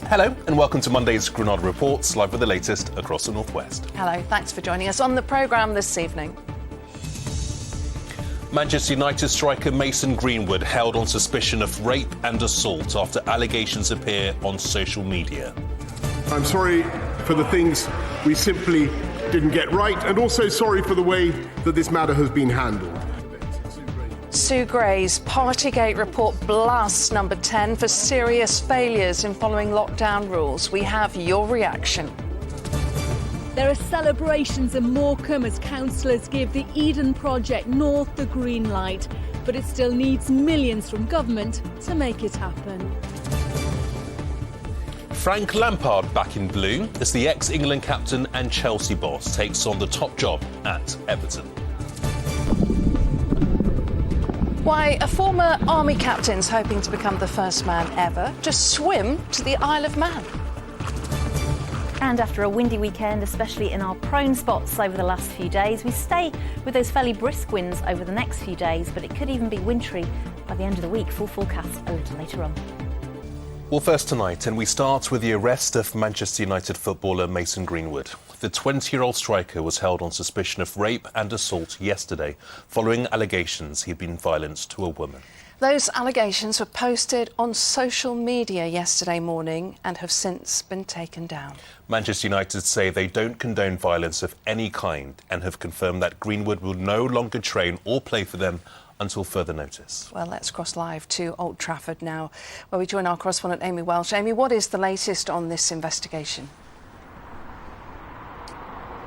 Hello and welcome to Monday's Granada Reports, live with the latest across the Northwest. Hello, thanks for joining us on the programme this evening. Manchester United striker Mason Greenwood held on suspicion of rape and assault after allegations appear on social media. I'm sorry for the things we simply didn't get right, and also sorry for the way that this matter has been handled. Sue Gray's Partygate report blasts Number 10 for serious failures in following lockdown rules. We have your reaction. There are celebrations in Morecambe as councillors give the Eden Project North the green light, but it still needs millions from government to make it happen. Frank Lampard back in blue as the ex-England captain and Chelsea boss takes on the top job at Everton. Why a former army captain's hoping to become the first man ever to swim to the Isle of Man. And after a windy weekend, especially in our prone spots over the last few days, we stay with those fairly brisk winds over the next few days, but it could even be wintry by the end of the week. Full forecast a little later on. Well, first tonight, and we start with the arrest of Manchester United footballer Mason Greenwood. The 20-year-old striker was held on suspicion of rape and assault yesterday, following allegations he'd been violent to a woman. Those allegations were posted on social media yesterday morning and have since been taken down. Manchester United say they don't condone violence of any kind and have confirmed that Greenwood will no longer train or play for them until further notice. Well, let's cross live to Old Trafford now, where we join our correspondent Amy Welsh. Amy, what is the latest on this investigation?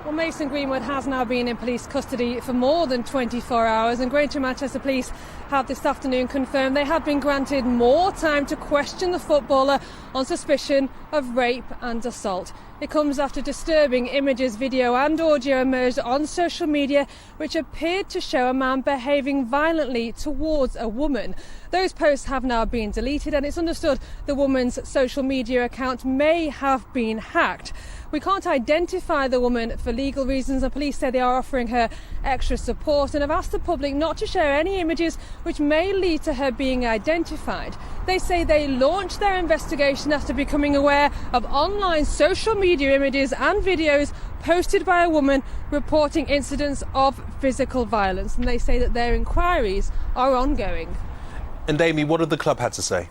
Well, Mason Greenwood has now been in police custody for more than 24 hours, and Greater Manchester Police have this afternoon confirmed they have been granted more time to question the footballer on suspicion of rape and assault. It comes after disturbing images, video and audio emerged on social media which appeared to show a man behaving violently towards a woman. Those posts have now been deleted, and it's understood the woman's social media account may have been hacked. We can't identify the woman for legal reasons, and police say they are offering her extra support and have asked the public not to share any images which may lead to her being identified. They say they launched their investigation after becoming aware of online social media images and videos posted by a woman reporting incidents of physical violence, and they say that their inquiries are ongoing. And Amy, what have the club had to say?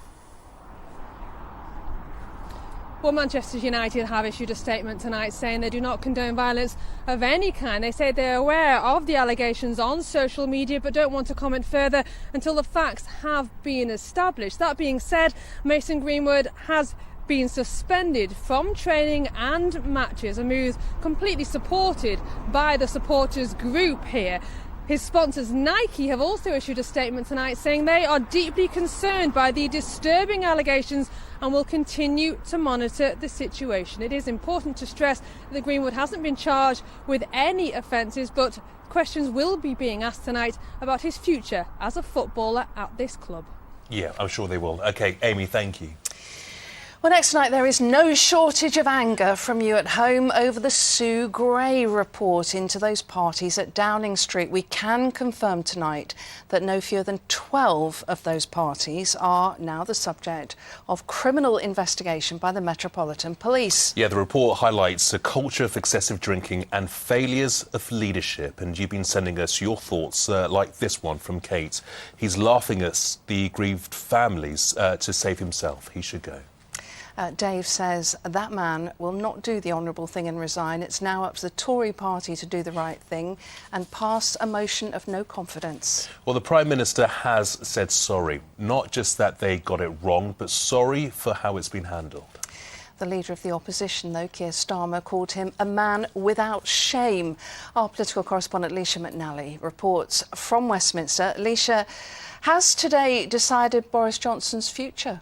Well, Manchester United have issued a statement tonight saying they do not condone violence of any kind. They say they're aware of the allegations on social media but don't want to comment further until the facts have been established. That being said, Mason Greenwood has been suspended from training and matches, a move completely supported by the supporters group here. His sponsors Nike have also issued a statement tonight saying they are deeply concerned by the disturbing allegations and will continue to monitor the situation. It is important to stress that Greenwood hasn't been charged with any offences, but questions will be being asked tonight about his future as a footballer at this club. Yeah, I'm sure they will. OK, Amy, thank you. Well, next tonight there is no shortage of anger from you at home over the Sue Gray report into those parties at Downing Street. We can confirm tonight that no fewer than 12 of those parties are now the subject of criminal investigation by the Metropolitan Police. Yeah, the report highlights a culture of excessive drinking and failures of leadership. And you've been sending us your thoughts, like this one from Kate. He's laughing at the grieved families to save himself. He should go. Dave says that man will not do the honourable thing and resign. It's now up to the Tory party to do the right thing and pass a motion of no confidence. Well, the Prime Minister has said sorry. Not just that they got it wrong, but sorry for how it's been handled. The leader of the opposition, though, Keir Starmer, called him a man without shame. Our political correspondent, Leisha McNally, reports from Westminster. Leisha, has today decided Boris Johnson's future?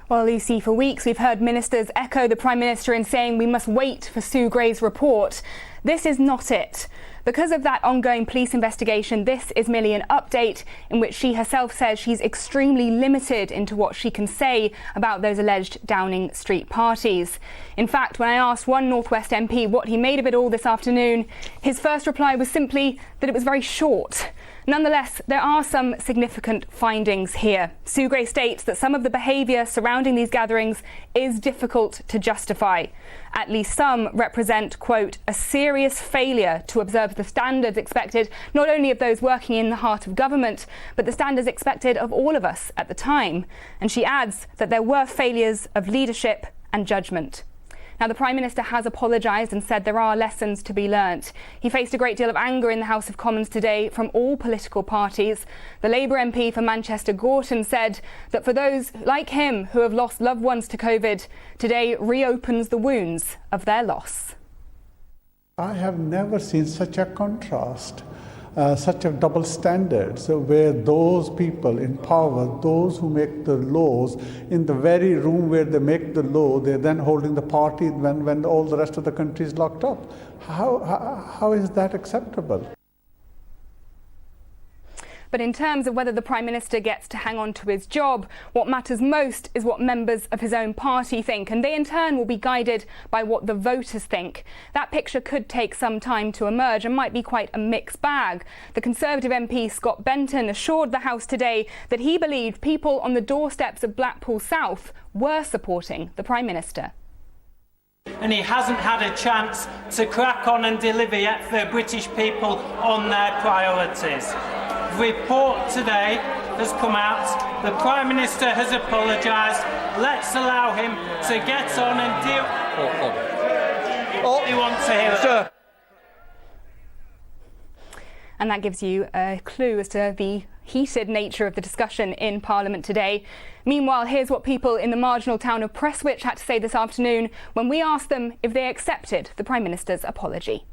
Well, Lucy, for weeks we've heard ministers echo the Prime Minister in saying we must wait for Sue Gray's report. This is not it. Because of that ongoing police investigation, this is merely an update in which she herself says she's extremely limited into what she can say about those alleged Downing Street parties. In fact, when I asked one North West MP what he made of it all this afternoon, his first reply was simply that it was very short. Nonetheless, there are some significant findings here. Sue Gray states that some of the behaviour surrounding these gatherings is difficult to justify. At least some represent, quote, a serious failure to observe the standards expected not only of those working in the heart of government, but the standards expected of all of us at the time. And she adds that there were failures of leadership and judgment. Now, the Prime Minister has apologised and said there are lessons to be learnt. He faced a great deal of anger in the House of Commons today from all political parties. The Labour MP for Manchester Gorton said that for those like him who have lost loved ones to COVID, today reopens the wounds of their loss. I have never seen such a contrast. Such a double standard, so where those people in power, those who make the laws, in the very room where they make the law, they're then holding the party when all the rest of the country is locked up. How is that acceptable? But in terms of whether the Prime Minister gets to hang on to his job, what matters most is what members of his own party think, and they in turn will be guided by what the voters think. That picture could take some time to emerge and might be quite a mixed bag. The Conservative MP Scott Benton assured the House today that he believed people on the doorsteps of Blackpool South were supporting the Prime Minister. And he hasn't had a chance to crack on and deliver yet for the British people on their priorities. The report today has come out. The Prime Minister has apologised. Let's allow him to get on and deal. We want to hear that. And that gives you a clue as to the heated nature of the discussion in Parliament today. Meanwhile, here's what people in the marginal town of Prestwich had to say this afternoon when we asked them if they accepted the Prime Minister's apology.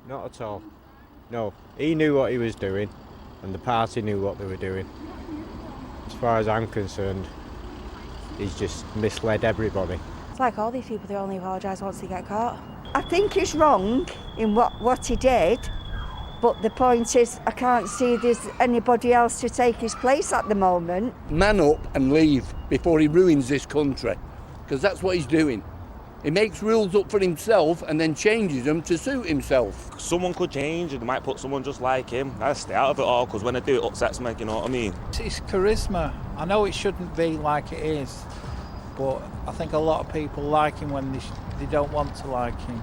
Not at all. No, he knew what he was doing and the party knew what they were doing. As far as I'm concerned, he's just misled everybody. It's like all these people, they only apologise once they get caught. I think he's wrong in what he did, but the point is I can't see there's anybody else to take his place at the moment. Man up and leave before he ruins this country, because that's what he's doing. He makes rules up for himself and then changes them to suit himself. Someone could change and they might put someone just like him. I stay out of it all, because when I do it upsets me, you know what I mean? It's charisma. I know it shouldn't be like it is, but I think a lot of people like him when they don't want to like him.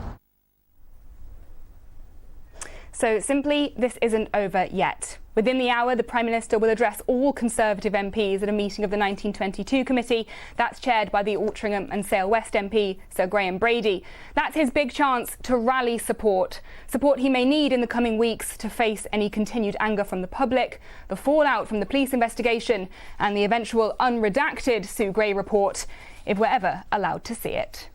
So simply, this isn't over yet. Within the hour, the Prime Minister will address all Conservative MPs at a meeting of the 1922 committee. That's chaired by the Altrincham and Sale West MP, Sir Graham Brady. That's his big chance to rally support he may need in the coming weeks to face any continued anger from the public, the fallout from the police investigation and the eventual unredacted Sue Gray report, if we're ever allowed to see it.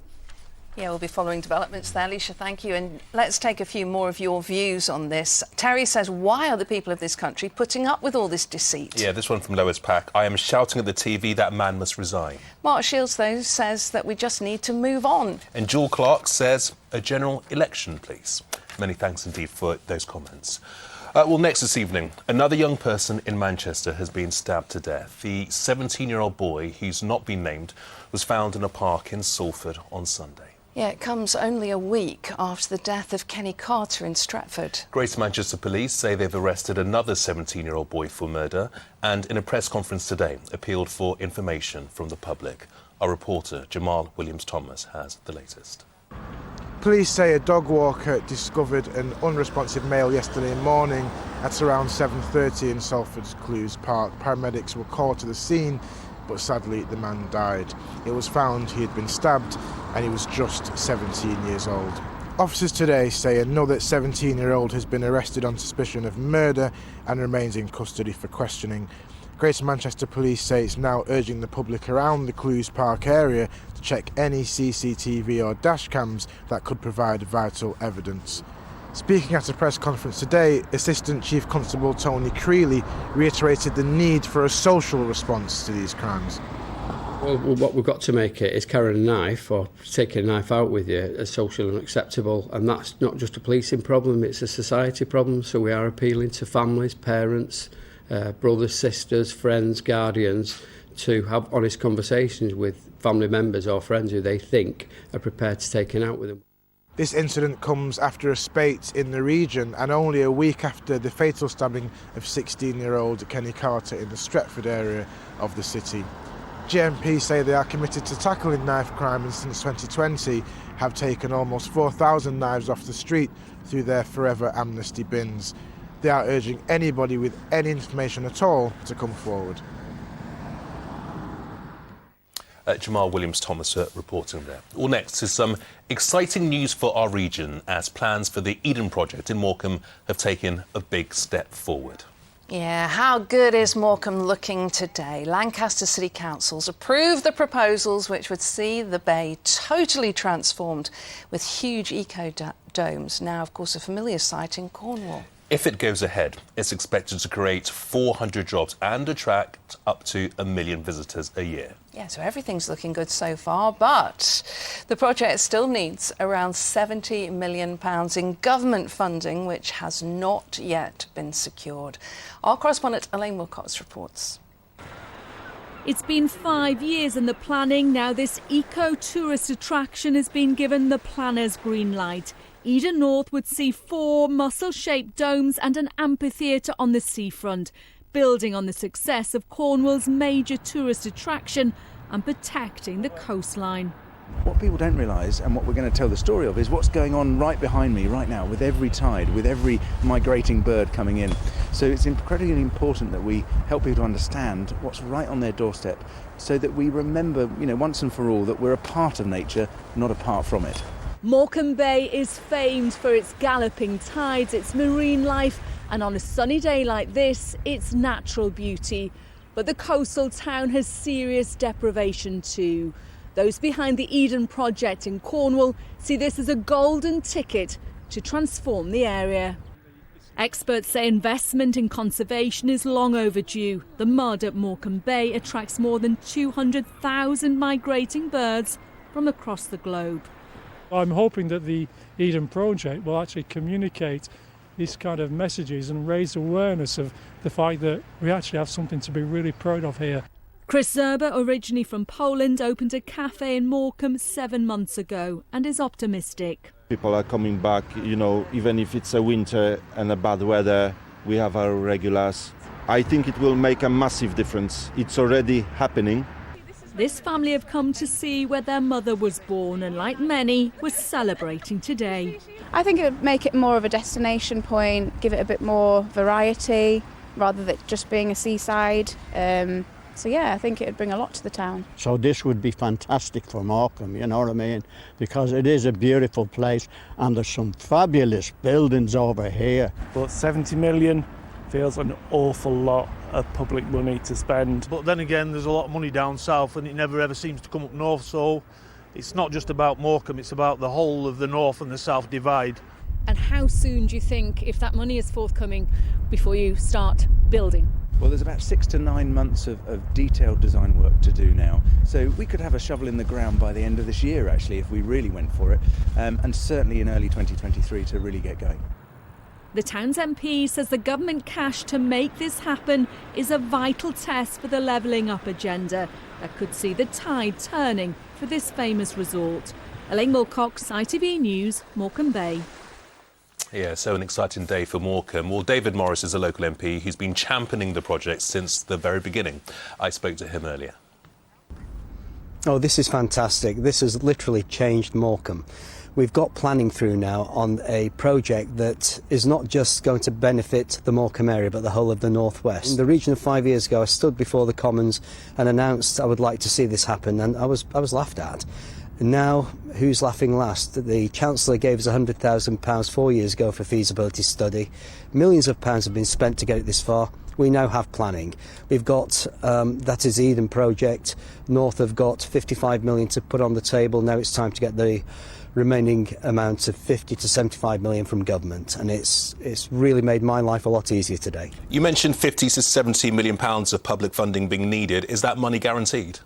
Yeah, we'll be following developments there. Alicia, thank you. And let's take a few more of your views on this. Terry says, why are the people of this country putting up with all this deceit? Yeah, this one from Lois Pack. I am shouting at the TV that man must resign. Mark Shields, though, says that we just need to move on. And Jewel Clark says, a general election, please. Many thanks indeed for those comments. Well, next this evening, another young person in Manchester has been stabbed to death. The 17-year-old boy, who's not been named, was found in a park in Salford on Sunday. Yeah, it comes only a week after the death of Kenny Carter in Stratford. Greater Manchester Police say they've arrested another 17-year-old boy for murder and, in a press conference today, appealed for information from the public. Our reporter, Jamal Williams-Thomas, has the latest. Police say a dog walker discovered an unresponsive male yesterday morning at around 7:30 in Salford's Clews Park. Paramedics were called to the scene, but sadly the man died. It was found he had been stabbed and he was just 17 years old. Officers today say another 17-year-old has been arrested on suspicion of murder and remains in custody for questioning. Greater Manchester Police say it's now urging the public around the Clews Park area to check any CCTV or dash cams that could provide vital evidence. Speaking at a press conference today, Assistant Chief Constable Tony Creeley reiterated the need for a social response to these crimes. Well, what we've got to make it is carrying a knife or taking a knife out with you as socially unacceptable, and that's not just a policing problem, it's a society problem. So we are appealing to families, parents, brothers, sisters, friends, guardians to have honest conversations with family members or friends who they think are prepared to take it out with them. This incident comes after a spate in the region and only a week after the fatal stabbing of 16-year-old Kenny Carter in the Stretford area of the city. GMP say they are committed to tackling knife crime and since 2020 have taken almost 4,000 knives off the street through their forever amnesty bins. They are urging anybody with any information at all to come forward. Jamal Williams-Thomas reporting there. Well, next is some exciting news for our region as plans for the Eden project in Morecambe have taken a big step forward. Yeah, how good is Morecambe looking today? Lancaster City Council's approved the proposals which would see the bay totally transformed with huge eco-domes, now of course a familiar sight in Cornwall. If it goes ahead, it's expected to create 400 jobs and attract up to 1 million visitors a year. Yeah, so everything's looking good so far, but the project still needs around £70 million in government funding, which has not yet been secured. Our correspondent Elaine Wilcox reports. It's been 5 years in the planning. Now this eco-tourist attraction has been given the planner's green light. Eden North would see 4 mussel-shaped domes and an amphitheatre on the seafront, building on the success of Cornwall's major tourist attraction and protecting the coastline. What people don't realise, and what we're going to tell the story of, is what's going on right behind me right now with every tide, with every migrating bird coming in. So it's incredibly important that we help people to understand what's right on their doorstep so that we remember, once and for all, that we're a part of nature, not apart from it. Morecambe Bay is famed for its galloping tides, its marine life, and on a sunny day like this, its natural beauty. But the coastal town has serious deprivation too. Those behind the Eden project in Cornwall see this as a golden ticket to transform the area. Experts say investment in conservation is long overdue. The mud at Morecambe Bay attracts more than 200,000 migrating birds from across the globe. I'm hoping that the Eden project will actually communicate these kind of messages and raise awareness of the fact that we actually have something to be really proud of here. Chris Zerba, originally from Poland, opened a cafe in Morecambe 7 months ago and is optimistic. People are coming back, even if it's a winter and a bad weather, we have our regulars. I think it will make a massive difference. It's already happening. This family have come to see where their mother was born and, like many, was celebrating today. I think it would make it more of a destination point, give it a bit more variety rather than just being a seaside. So yeah, I think it would bring a lot to the town. So this would be fantastic for Morecambe, you know what I mean? Because it is a beautiful place and there's some fabulous buildings over here. But 70 million feels an awful lot of public money to spend. But then again, there's a lot of money down south and it never ever seems to come up north, so it's not just about Morecambe, it's about the whole of the north and the south divide. And how soon do you think, if that money is forthcoming, before you start building? Well, there's about 6 to 9 months of detailed design work to do now. So we could have a shovel in the ground by the end of this year, actually, if we really went for it, and certainly in early 2023 to really get going. The town's MP says the government cash to make this happen is a vital test for the levelling up agenda that could see the tide turning for this famous resort. Elaine Wilcox, ITV News, Morecambe Bay. Yeah, so an exciting day for Morecambe. Well, David Morris is a local MP who's been championing the project since the very beginning. I spoke to him earlier. Oh, this is fantastic. This has literally changed Morecambe. We've got planning through now on a project that is not just going to benefit the Morecambe area but the whole of the northwest. In the region of 5 years ago, I stood before the Commons and announced I would like to see this happen, and I was laughed at. Now, who's laughing last? The Chancellor gave us £100,000 4 years ago for feasibility study. Millions of pounds have been spent to get it this far. We now have planning. We've got, that is the Eden project. North have got 55 million to put on the table. Now it's time to get the remaining amount of 50 to 75 million from government, and it's really made my life a lot easier today. You mentioned 50 to 70 million pounds of public funding being needed. Is that money guaranteed?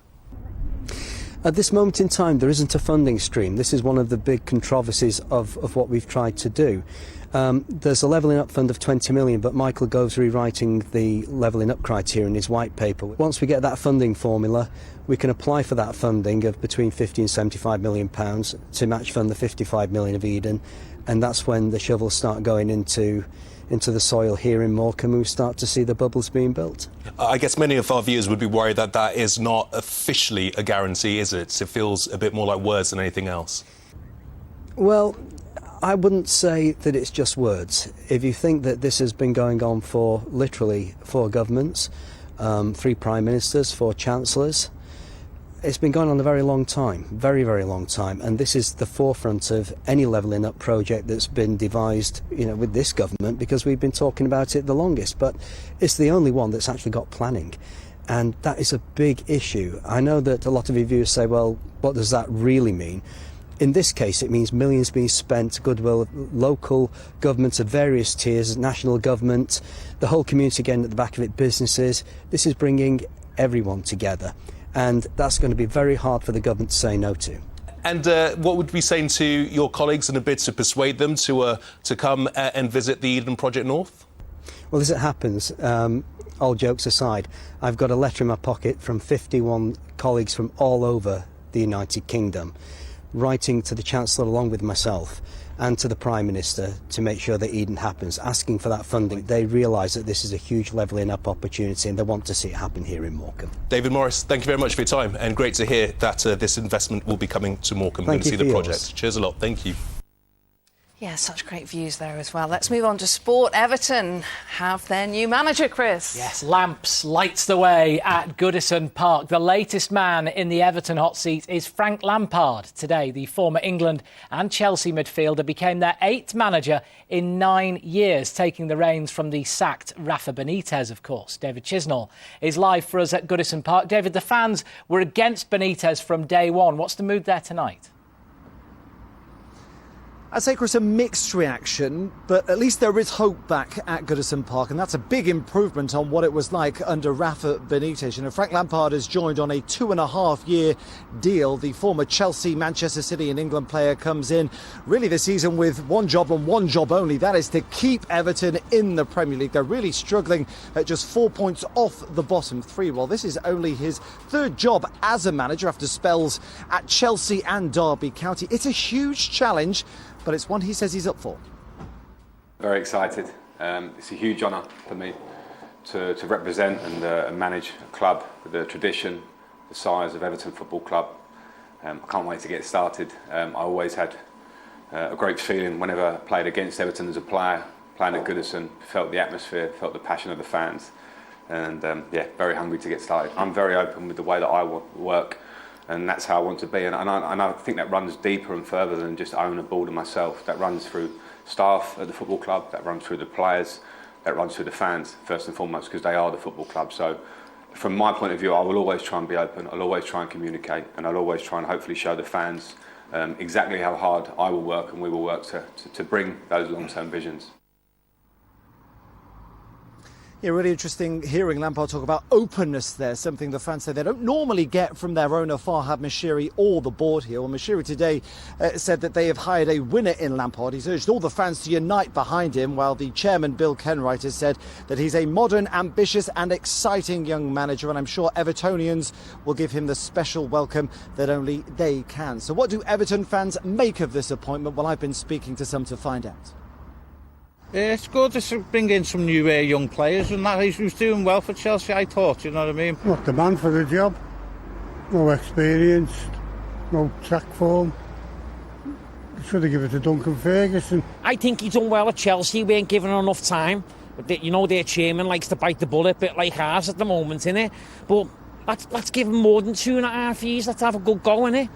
At this moment in time, there isn't a funding stream. This is one of the big controversies of what we've tried to do. There's a levelling up fund of 20 million, but Michael Gove's rewriting the levelling up criteria in his white paper. Once we get that funding formula, we can apply for that funding of between 50 and 75 million pounds to match fund the 55 million of Eden, and that's when the shovels start going into the soil here in Morecambe and we start to see the bubbles being built. I guess many of our viewers would be worried that that is not officially a guarantee, is it? It feels a bit more like words than anything else. Well, I wouldn't say that it's just words. If you think that this has been going on for literally 4 governments, 3 prime ministers, 4 chancellors, it's been going on a very long time, very, very long time, and this is the forefront of any levelling up project that's been devised, with this government, because we've been talking about it the longest, but it's the only one that's actually got planning, and that is a big issue. I know that a lot of your viewers say, well, what does that really mean? In this case, it means millions being spent, goodwill of local governments of various tiers, national government, the whole community getting at the back of it, businesses. This is bringing everyone together. And that's going to be very hard for the government to say no to. And what would we be saying to your colleagues in a bid to persuade them to come and visit the Eden Project North? Well, as it happens, all jokes aside, I've got a letter in my pocket from 51 colleagues from all over the United Kingdom, writing to the Chancellor along with myself and to the Prime Minister to make sure that Eden happens, asking for that funding. They realise that this is a huge levelling up opportunity and they want to see it happen here in Morecambe. David Morris, thank you very much for your time, and great to hear that this investment will be coming to Morecambe and see the project. Cheers a lot. Thank you. Yeah, such great views there as well. Let's move on to sport. Everton have their new manager, Chris. Yes, Lamps lights the way at Goodison Park. The latest man in the Everton hot seat is Frank Lampard. Today, the former England and Chelsea midfielder became their 8th manager in 9 years, taking the reins from the sacked Rafa Benitez, of course. David Chisnall is live for us at Goodison Park. David, the fans were against Benitez from day one. What's the mood there tonight? I'd say, Chris, a mixed reaction, but at least there is hope back at Goodison Park, and that's a big improvement on what it was like under Rafa Benitez. Frank Lampard has joined on a 2.5-year deal. The former Chelsea, Manchester City and England player comes in really this season with one job and one job only. That is to keep Everton in the Premier League. They're really struggling at just 4 points off the bottom 3. Well, this is only his 3rd job as a manager after spells at Chelsea and Derby County. It's a huge challenge, but it's one he says he's up for. Very excited. It's a huge honour for me to represent and manage a club with a tradition the size of Everton Football Club. I can't wait to get started. I always had a great feeling whenever I played against Everton as a player, playing at Goodison, felt the atmosphere, felt the passion of the fans, and very hungry to get started. I'm very open with the way that I work, and that's how I want to be, and I think that runs deeper and further than just owning a ball to myself. That runs through staff at the football club, that runs through the players, that runs through the fans, first and foremost, because they are the football club. So from my point of view, I will always try and be open, I'll always try and communicate, and I'll always try and hopefully show the fans exactly how hard I will work and we will work to bring those long-term visions. Yeah, really interesting hearing Lampard talk about openness there, something the fans say they don't normally get from their owner Farhad Moshiri or the board here. Well, Moshiri today said that they have hired a winner in Lampard. He's urged all the fans to unite behind him, while the chairman, Bill Kenwright, has said that he's a modern, ambitious and exciting young manager, and I'm sure Evertonians will give him the special welcome that only they can. So what do Everton fans make of this appointment? Well, I've been speaking to some to find out. It's good to bring in some new young players, and that he was doing well for Chelsea, I thought, you know what I mean? Not the man for the job. No experience, no track form. Should have given it to Duncan Ferguson. I think he's done well at Chelsea. We ain't given him enough time. You know, their chairman likes to bite the bullet, a bit like ours at the moment, innit? But let's give him more than 2.5 years. Let's have a good go, innit?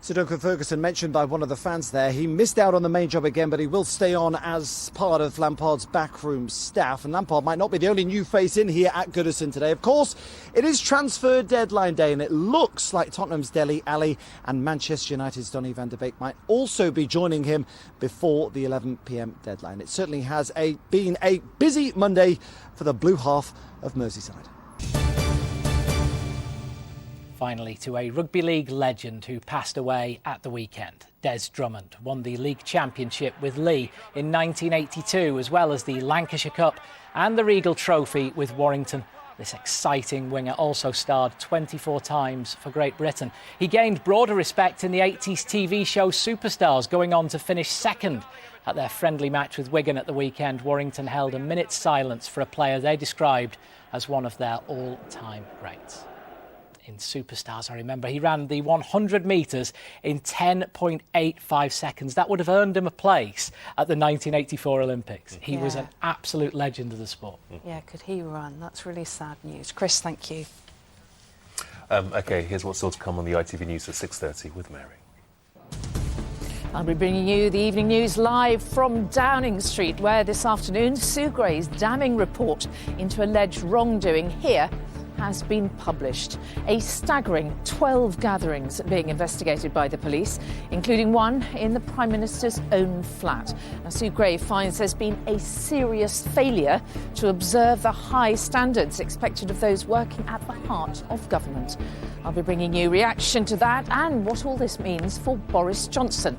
So Duncan Ferguson, mentioned by one of the fans there, he missed out on the main job again, but he will stay on as part of Lampard's backroom staff. And Lampard might not be the only new face in here at Goodison today. Of course, it is transfer deadline day, and it looks like Tottenham's Dele Alli and Manchester United's Donny van de Beek might also be joining him before the 11 p.m. deadline. It certainly has been a busy Monday for the blue half of Merseyside. Finally, to a rugby league legend who passed away at the weekend. Des Drummond won the league championship with Leigh in 1982, as well as the Lancashire Cup and the Regal Trophy with Warrington. This exciting winger also starred 24 times for Great Britain. He gained broader respect in the 80s TV show Superstars, going on to finish second. At their friendly match with Wigan at the weekend, Warrington held a minute's silence for a player they described as one of their all-time greats. In Superstars, I remember, he ran the 100 metres in 10.85 seconds. That would have earned him a place at the 1984 Olympics. He was an absolute legend of the sport. Yeah, could he run? That's really sad news. Chris, thank you. OK, here's what's still to come on the ITV News at 6:30 with Mary. I'll be bringing you the evening news live from Downing Street, where this afternoon Sue Gray's damning report into alleged wrongdoing here has been published. A staggering 12 gatherings being investigated by the police, including one in the Prime Minister's own flat. Now, Sue Gray finds there's been a serious failure to observe the high standards expected of those working at the heart of government. I'll be bringing you reaction to that and what all this means for Boris Johnson.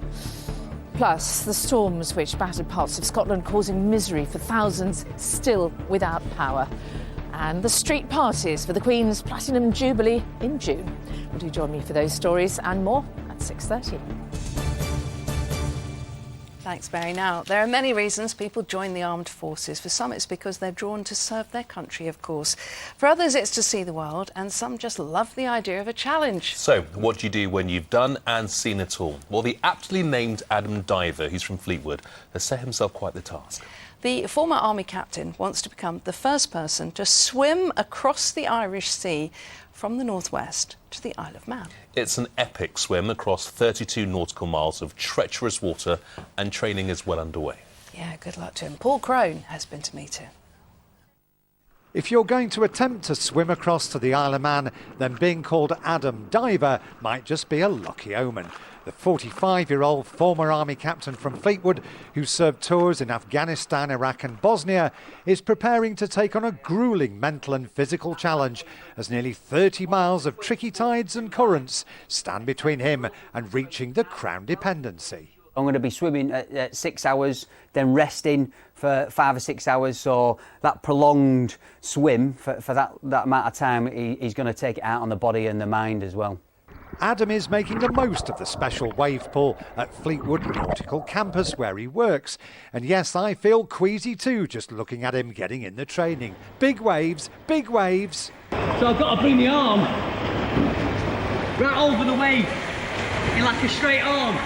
Plus, the storms which battered parts of Scotland, causing misery for thousands still without power. And the street parties for the Queen's Platinum Jubilee in June. Well, do join me for those stories and more at 6:30. Thanks, Mary. Now, there are many reasons people join the armed forces. For some, it's because they're drawn to serve their country, of course. For others, it's to see the world, and some just love the idea of a challenge. So, what do you do when you've done and seen it all? Well, the aptly named Adam Diver, who's from Fleetwood, has set himself quite the task. The former army captain wants to become the first person to swim across the Irish Sea from the northwest to the Isle of Man. It's an epic swim across 32 nautical miles of treacherous water, and training is well underway. Yeah, good luck to him. Paul Crone has been to meet him. If you're going to attempt to swim across to the Isle of Man, then being called Adam Diver might just be a lucky omen. The 45-year-old former army captain from Fleetwood, who served tours in Afghanistan, Iraq and Bosnia, is preparing to take on a gruelling mental and physical challenge as nearly 30 miles of tricky tides and currents stand between him and reaching the Crown dependency. I'm going to be swimming at 6 hours, then resting for 5 or 6 hours. So that prolonged swim for that amount of time is going to take it out on the body and the mind as well. Adam is making the most of the special wave pool at Fleetwood Nautical Campus where he works. And yes, I feel queasy too just looking at him getting in the training. Big waves, big waves. So I've got to bring my arm right over the wave in like a straight arm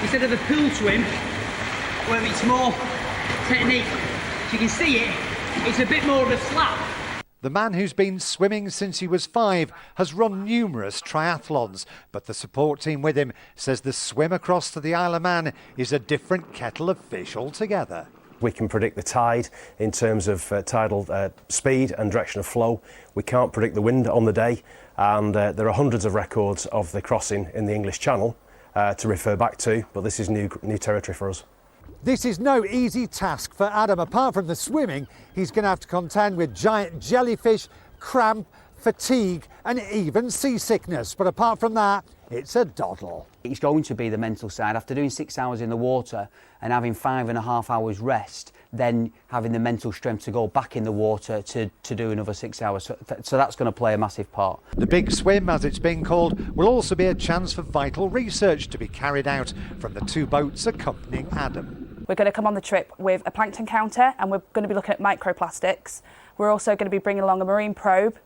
instead of a pool swim where it's more technique. So you can see it, it's a bit more of a slap. The man who's been swimming since he was 5 has run numerous triathlons, but the support team with him says the swim across to the Isle of Man is a different kettle of fish altogether. We can predict the tide in terms of tidal speed and direction of flow. We can't predict the wind on the day, and there are hundreds of records of the crossing in the English Channel to refer back to, but this is new territory for us. This is no easy task for Adam. Apart from the swimming, he's going to have to contend with giant jellyfish, cramp, fatigue and even seasickness. But apart from that, it's a doddle. It's going to be the mental side. After doing 6 hours in the water and having 5.5 hours rest, then having the mental strength to go back in the water to do another 6 hours. So that's going to play a massive part. The big swim, as it's being called, will also be a chance for vital research to be carried out from the 2 boats accompanying Adam. We're going to come on the trip with a plankton counter and we're going to be looking at microplastics. We're also going to be bringing along a marine probe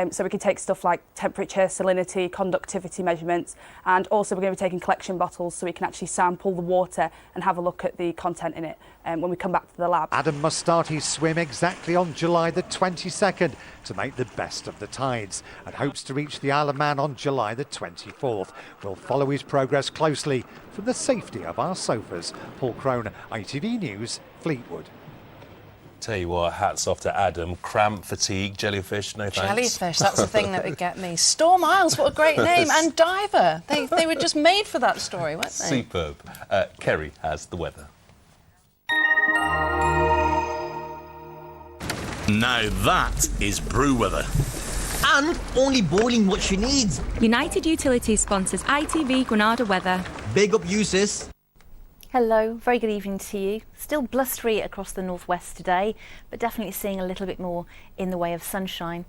so we can take stuff like temperature, salinity, conductivity measurements, and also we're going to be taking collection bottles so we can actually sample the water and have a look at the content in it when we come back to the lab. Adam must start his swim exactly on July the 22nd to make the best of the tides and hopes to reach the Isle of Man on July the 24th. We'll follow his progress closely from the safety of our sofas. Paul Crone, ITV News, Fleetwood. Tell you what, hats off to Adam. Cramp, fatigue, jellyfish, no thanks. Jellyfish, that's the thing that would get me. Storm Isles, what a great name. And Diver. They were just made for that story, weren't they? Superb. Kerry has the weather. Now that is brew weather. And only bowling what she needs. United Utilities sponsors ITV Granada weather. Big up you, sis. Hello, very good evening to you. Still blustery across the northwest today, but definitely seeing a little bit more in the way of sunshine.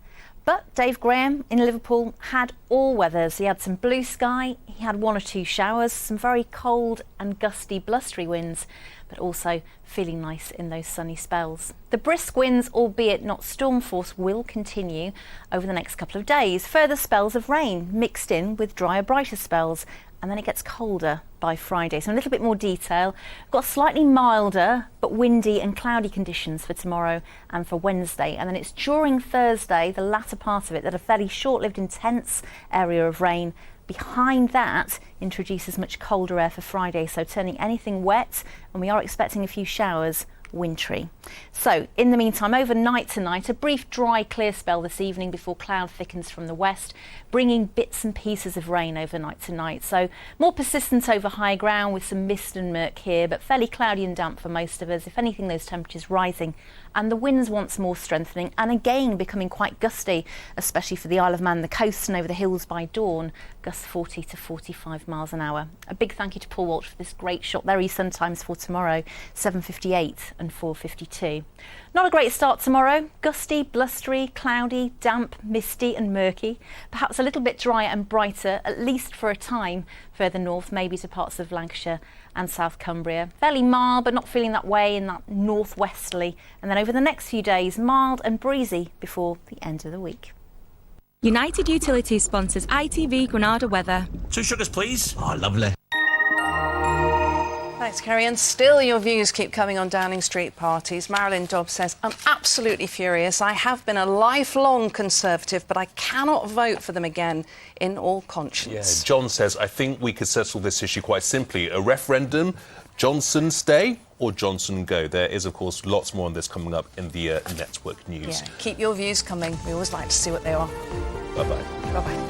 But Dave Graham in Liverpool had all weathers. He had some blue sky, he had 1 or 2 showers, some very cold and gusty blustery winds, but also feeling nice in those sunny spells. The brisk winds, albeit not storm force, will continue over the next couple of days. Further spells of rain mixed in with drier, brighter spells, and then it gets colder by Friday. So in a little bit more detail, we've got slightly milder but windy and cloudy conditions for tomorrow and for Wednesday. And then it's during Thursday, the latter part of it, that a fairly short-lived intense area of rain behind that introduces much colder air for Friday, so turning anything wet, and we are expecting a few showers, wintry. So in the meantime, overnight tonight, a brief dry clear spell this evening before cloud thickens from the west, bringing bits and pieces of rain overnight tonight. So more persistent over high ground with some mist and murk here, but fairly cloudy and damp for most of us. If anything, those temperatures rising, and the winds once more strengthening and again becoming quite gusty, especially for the Isle of Man, the coast and over the hills by dawn, gusts 40 to 45 miles an hour. A big thank you to Paul Walsh for this great shot. There are sun times for tomorrow, 7:58 and 4:52. Not a great start tomorrow. Gusty, blustery, cloudy, damp, misty and murky. Perhaps a little bit drier and brighter, at least for a time, further north, maybe to parts of Lancashire and South Cumbria. Fairly mild, but not feeling that way in that northwesterly. And then over the next few days, mild and breezy before the end of the week. United Utilities sponsors ITV Granada weather. 2 sugars, please. Oh, lovely. Thanks, Kerry. And still your views keep coming on Downing Street parties. Marilyn Dobbs says, I'm absolutely furious. I have been a lifelong Conservative, but I cannot vote for them again in all conscience. Yeah, John says, I think we could settle this issue quite simply. A referendum, Johnson stay or Johnson go. There is, of course, lots more on this coming up in the network news. Yeah, keep your views coming. We always like to see what they are. Bye-bye. Bye-bye.